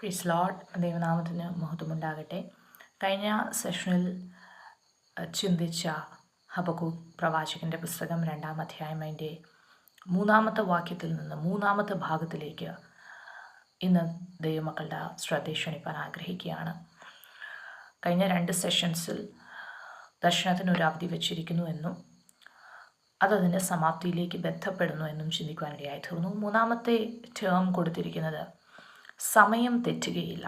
പ്രീസ് Lord. ദൈവനാമത്തിന് മഹത്വമുണ്ടാകട്ടെ. കഴിഞ്ഞ സെഷനിൽ ചിന്തിച്ച ഹബക്കൂക്ക് പ്രവാചകൻ്റെ പുസ്തകം 2-ാം അധ്യായം അതിൻ്റെ 3-ാമത്തെ വാക്യത്തിൽ നിന്ന് 3-ാമത്തെ ഭാഗത്തിലേക്ക് ഇന്ന് ദൈവമക്കളുടെ ശ്രദ്ധ ക്ഷണിപ്പാൻ ആഗ്രഹിക്കുകയാണ്. കഴിഞ്ഞ 2 സെഷൻസിൽ ദർശനത്തിന് ഒരു അവധി വച്ചിരിക്കുന്നു എന്നും അതതിൻ്റെ സമാപ്തിയിലേക്ക് ബന്ധപ്പെടുന്നു എന്നും ചിന്തിക്കുവാനിടയായി തീർന്നു. 3-ാമത്തെ ടേം കൊടുത്തിരിക്കുന്നത് സമയം തെറ്റുകയില്ല.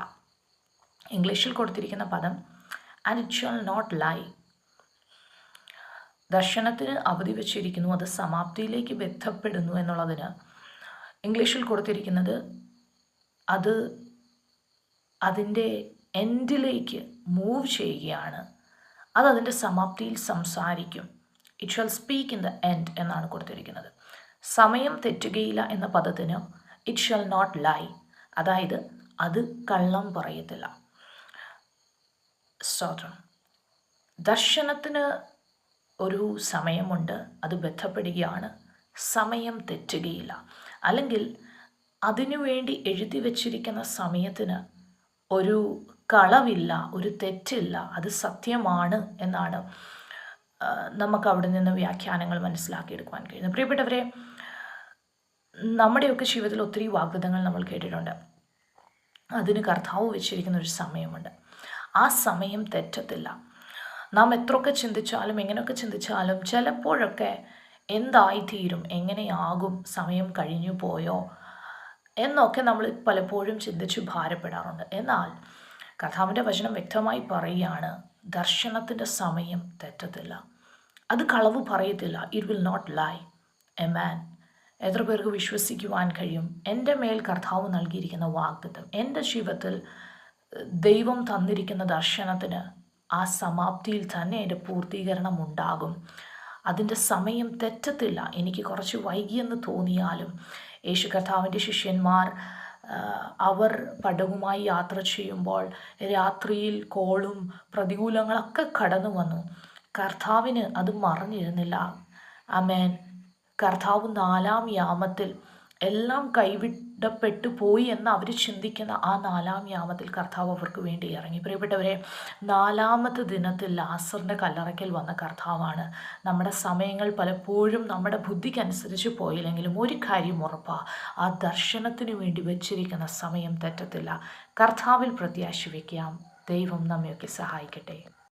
ഇംഗ്ലീഷിൽ കൊടുത്തിരിക്കുന്ന പദം and it shall not lie. ദർശനത്തിന് അവധി വച്ചിരിക്കുന്നു, അത് സമാപ്തിയിലേക്ക് ബന്ധപ്പെടുന്നു എന്നുള്ളതിന് ഇംഗ്ലീഷിൽ കൊടുത്തിരിക്കുന്നത് അത് അതിൻ്റെ എൻഡിലേക്ക് മൂവ് ചെയ്യുകയാണ്, അതതിൻ്റെ സമാപ്തിയിൽ സംസാരിക്കും. It shall speak in the end എന്നാണ് കൊടുത്തിരിക്കുന്നത്. സമയം തെറ്റുകയില്ല എന്ന പദത്തിന് ഇറ്റ് ഷാൽ നോട്ട് ലൈ, അതായത് അത് കള്ളം പറയത്തില്ല. സ്തോത്രം. ദർശനത്തിന് ഒരു സമയമുണ്ട്, അത് ബന്ധപ്പെടുകയാണ്, സമയം തെറ്റുകയില്ല. അല്ലെങ്കിൽ അതിനുവേണ്ടി എഴുതി വച്ചിരിക്കുന്ന സമയത്തിന് ഒരു കളവില്ല, ഒരു തെറ്റില്ല, അത് സത്യമാണ് എന്നാണ് നമുക്ക് അവിടെ നിന്ന് വ്യാഖ്യാനങ്ങൾ മനസ്സിലാക്കിയെടുക്കുവാൻ കഴിയുന്നത്. പ്രിയപ്പെട്ടവരെ, നമ്മുടെയൊക്കെ ജീവിതത്തിൽ ഒത്തിരി വാഗ്ദത്തങ്ങൾ നമ്മൾ കേട്ടിട്ടുണ്ട്. അതിന് കർത്താവ് വെച്ചിരിക്കുന്ന ഒരു സമയമുണ്ട്. ആ സമയം തെറ്റത്തില്ല. നാം എത്രയൊക്കെ ചിന്തിച്ചാലും എങ്ങനെയൊക്കെ ചിന്തിച്ചാലും ചിലപ്പോഴൊക്കെ എന്തായിത്തീരും, എങ്ങനെയാകും, സമയം കഴിഞ്ഞു പോയോ എന്നൊക്കെ നമ്മൾ പലപ്പോഴും ചിന്തിച്ച് ഭാരപ്പെടാറുണ്ട്. എന്നാൽ കർത്താവിൻ്റെ വചനം വ്യക്തമായി പറയുകയാണ്, ദർശനത്തിൻ്റെ സമയം തെറ്റത്തില്ല, അത് കളവ് പറയത്തില്ല. It will not lie. A man. എത്ര പേർക്ക് വിശ്വസിക്കുവാൻ കഴിയും? എൻ്റെ മേൽ കർത്താവ് നൽകിയിരിക്കുന്ന വാഗ്ദത്തം, എൻ്റെ ജീവിതത്തിൽ ദൈവം തന്നിരിക്കുന്ന ദർശനത്തിന് ആ സമാപ്തിയിൽ തന്നെ എൻ്റെ പൂർത്തീകരണം ഉണ്ടാകും. അതിൻ്റെ സമയം തെറ്റത്തില്ല. എനിക്ക് കുറച്ച് വൈകിയെന്ന് തോന്നിയാലും യേശു കർത്താവിൻ്റെ ശിഷ്യന്മാർ അവർ പടവുമായി യാത്ര ചെയ്യുമ്പോൾ രാത്രിയിൽ കോളും പ്രതികൂലങ്ങളൊക്കെ കടന്നു വന്നു. കർത്താവിന് അത് മറന്നിരുന്നില്ല. ആമേൻ. കർത്താവ് 4-ാം യാമത്തിൽ എല്ലാം കൈവിടപ്പെട്ടു പോയി എന്ന് അവർ ചിന്തിക്കുന്ന ആ 4-ാം യാമത്തിൽ കർത്താവ് അവർക്ക് വേണ്ടി ഇറങ്ങി. പ്രിയപ്പെട്ടവരെ, 4-ാമത്തെ ദിനത്തിൽ ലാസറിൻ്റെ കല്ലറയ്ക്കൽ വന്ന കർത്താവാണ്. നമ്മുടെ സമയങ്ങൾ പലപ്പോഴും നമ്മുടെ ബുദ്ധിക്കനുസരിച്ച് പോയില്ലെങ്കിലും ഒരു കാര്യം ഉറപ്പാണ്, ആ ദർശനത്തിന് വേണ്ടി വെച്ചിരിക്കുന്ന സമയം തെറ്റത്തില്ല. കർത്താവിൽ പ്രത്യാശ വയ്ക്കാം. ദൈവം നമ്മയൊക്കെ സഹായിക്കട്ടെ.